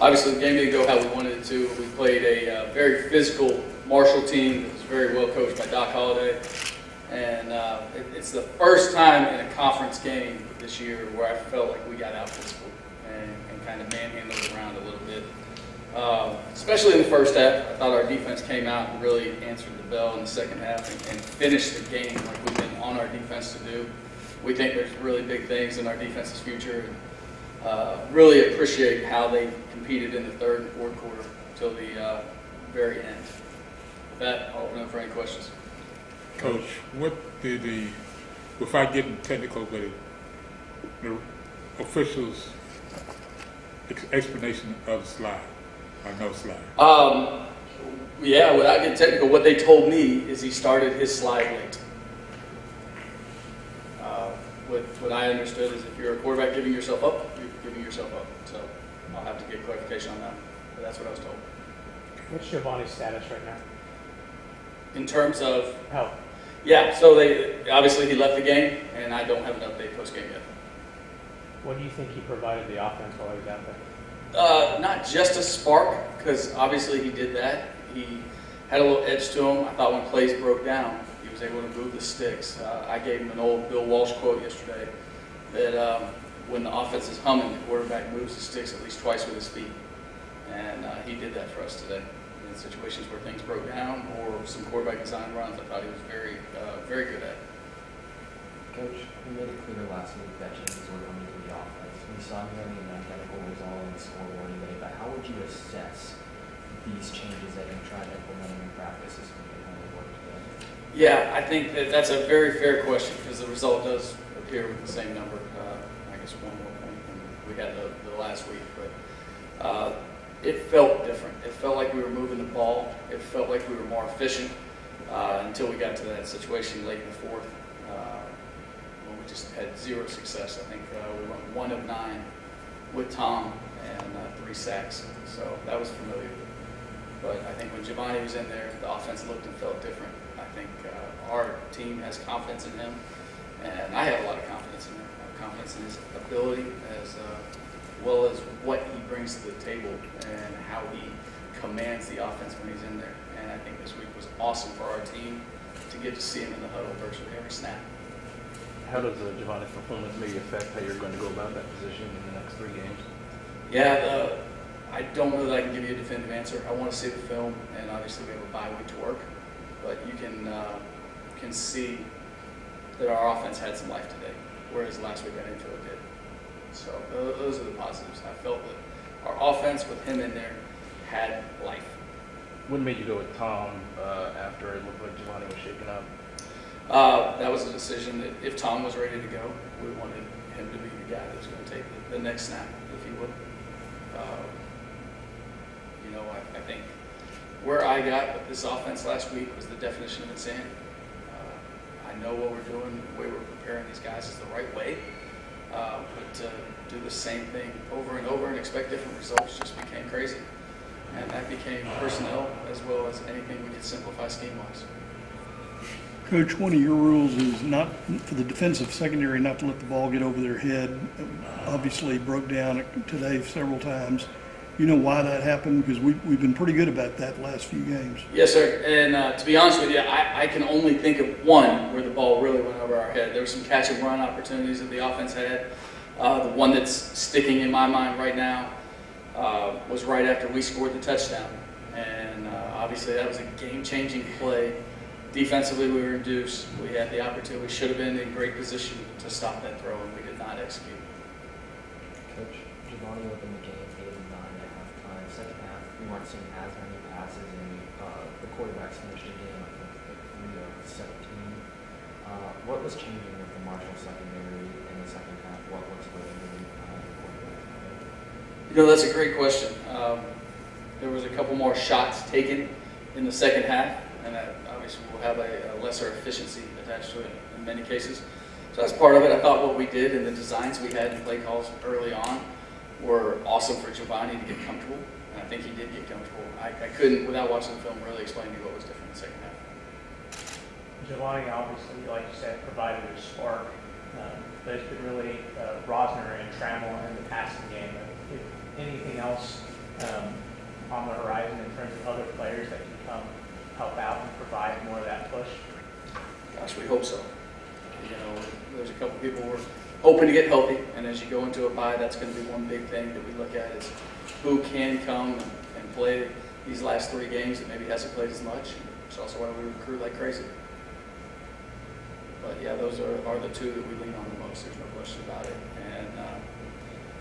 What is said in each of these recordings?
obviously the game didn't go how we wanted it to. We played a very physical Marshall team that was very well coached by Doc Holliday. And it's the first time in a conference game this year where I felt like we got out physical and kind of manhandled around a little bit. Especially in the first half, I thought our defense came out and really answered the bell in the second half and finished the game like we've been on our defense to do. We think there's really big things in our defense's future. And really appreciate how they competed in the third and fourth quarter until the very end. With that, I'll open up for any questions. Coach, what did without getting technical, but the officials' explanation of the slide, or no slide? Yeah, without getting technical, what they told me is he started his slide late. What I understood is if you're a quarterback giving yourself up, you're giving yourself up. So I'll have to get clarification on that. But that's what I was told. What's Giovanni's status right now? In terms of Health. Yeah, so they obviously he left the game, and I don't have an update post game yet. What do you think he provided the offense while he was out there? Not just a spark, because obviously he did that. He had a little edge to him. I thought when plays broke down, he was able to move the sticks. I gave him an old Bill Walsh quote yesterday that when the offense is humming, the quarterback moves the sticks at least twice with his feet. And he did that for us today. In situations where things broke down or some quarterback design runs, I thought he was very, very good at. Coach, we made it clear last week that changes were coming to the offense. We saw nearly an identical result in the scoreboard today, but how would you assess these changes that you tried implementing in practice this week and how they worked today? Yeah, I think that's a very fair question because the result does appear with the same number. I guess one more point than we had the last week, but it felt different. It felt like we were moving the ball. It felt like we were more efficient until we got to that situation late in the fourth when we just had zero success. I think we went 1 of 9 with Tom and 3 sacks. So that was familiar. But I think when Giovanni was in there, the offense looked and felt different. I think our team has confidence in him, and I have a lot of confidence in him. I have confidence in his ability as well as what he brings to the table and how he commands the offense when he's in there. And I think this week was awesome for our team to get to see him in the huddle virtually every snap. How does Giovanni's performance maybe affect how you're going to go about that position in the next 3 games? Yeah, I don't know that I can give you a definitive answer. I want to see the film, and obviously we have a bye week to work. But you can see that our offense had some life today, whereas last week I didn't feel it did. So those are the positives. I felt that our offense with him in there had life. What made you go with Tom after it looked like Giovanni was shaken up? That was a decision that if Tom was ready to go, we wanted him to be the guy that was going to take the next snap, if he would. I think where I got with this offense last week was the definition of insanity. I know what we're doing, the way we're preparing these guys is the right way. But to do the same thing over and over and expect different results just became crazy. And that became personnel as well as anything we could simplify scheme-wise. Coach, one of your rules is not for the defensive secondary not to let the ball get over their head. Obviously broke down today several times. You know why that happened? Because we've been pretty good about that the last few games. Yes, sir. And to be honest with you, I can only think of one where the ball really went over our head. There were some catch and run opportunities that the offense had. The one that's sticking in my mind right now was right after we scored the touchdown. And obviously that was a game-changing play. Defensively, we were induced. We had the opportunity. We should have been in great position to stop that throw, and we did not execute. Coach, Giovanni opened the game 8 of 9 at halftime. Second half, we weren't seeing as many passes, and the quarterbacks finished the game, I think, 3 of 17. What was changing with the Marshall secondary in the second half? What was the quarterback? That's a great question. There was a couple more shots taken in the second half, and that obviously will have a lesser efficiency attached to it in many cases. So that's part of it. I thought what we did and the designs we had in play calls early on were awesome for Giovanni to get comfortable, and I think he did get comfortable. I couldn't, without watching the film, really explain to you what was different in the second half. Giovanni obviously, like you said, provided a spark, but it's been really Rosner and Trammell in the passing game. If anything else on the horizon in terms of other players that can come help out and provide more of that push? Gosh, we hope so. You know, there's a couple people we're hoping to get healthy, and as you go into a bye, that's going to be one big thing that we look at is who can come and play these last 3 games that maybe hasn't played as much. It's also why we recruit like crazy. But yeah, those are the 2 that we lean on the most. There's no question about it. And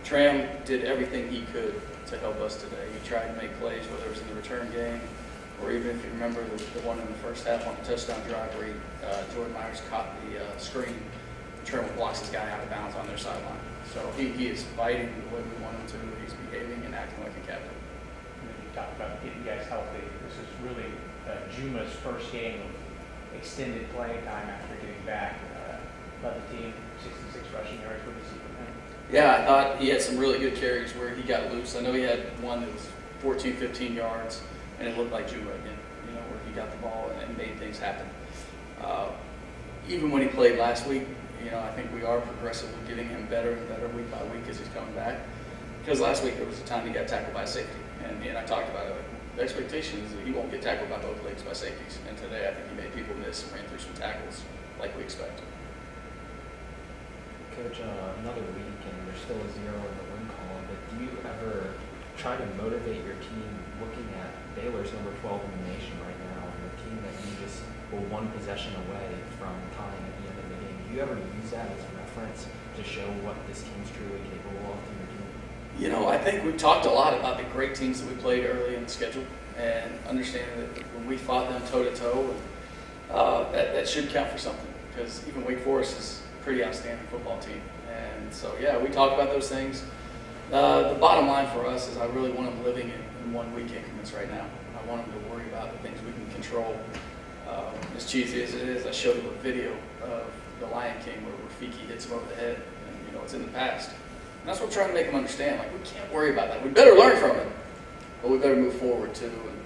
Tram did everything he could to help us today. He tried to make plays, whether it was in the return game, or even if you remember the one in the first half on the touchdown drive where Jordan Myers caught the screen. Tram blocks this guy out of bounds on their sideline. So he is fighting the way we want him to. He's behaving and acting like a captain. And then you talked about getting guys healthy. This is really Juma's first game of extended playing time after getting back. Led the team 66 rushing yards. What did you see from him? Yeah, I thought he had some really good carries where he got loose. I know he had one that was 14, 15 yards, and it looked like Juma again, you know, where he got the ball and made things happen. Even when he played last week, you know, I think we are progressively getting him better and better week by week as he's coming back. Because last week there was a time he got tackled by a safety, and I talked about it. Like, the expectation is that he won't get tackled by both legs by safeties, and today I think he made people miss and ran through some tackles like we expect. Coach, another week and there's still a 0 in the win column, but do you ever try to motivate your team looking at Baylor's number 12 in the nation right now and the team that you just were 1 possession away from tying at the end of the game? Do you ever use that as a reference to show what this team's truly capable of in your team? You know, I think we've talked a lot about the great teams that we played early in the schedule and understanding that when we fought them toe-to-toe, that should count for something because even Wake Forest is pretty outstanding football team. And so, yeah, we talk about those things. The bottom line for us is I really want them living in 1 week increments right now. I want them to worry about the things we can control. As cheesy as it is, I showed them a video of the Lion King where Rafiki hits him over the head. And, you know, it's in the past. And that's what we're trying to make them understand. Like, we can't worry about that. We better learn from it, but we better move forward, too. And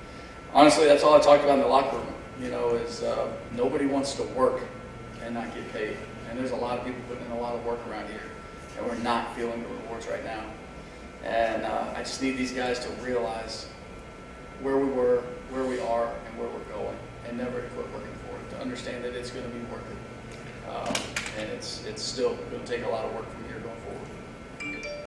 honestly, that's all I talked about in the locker room, you know, is nobody wants to work and not get paid. And there's a lot of people putting in a lot of work around here, and we're not feeling the rewards right now. And I just need these guys to realize where we were, where we are, and where we're going, and never to quit working for it, to understand that it's going to be worth it. And it's still going to take a lot of work from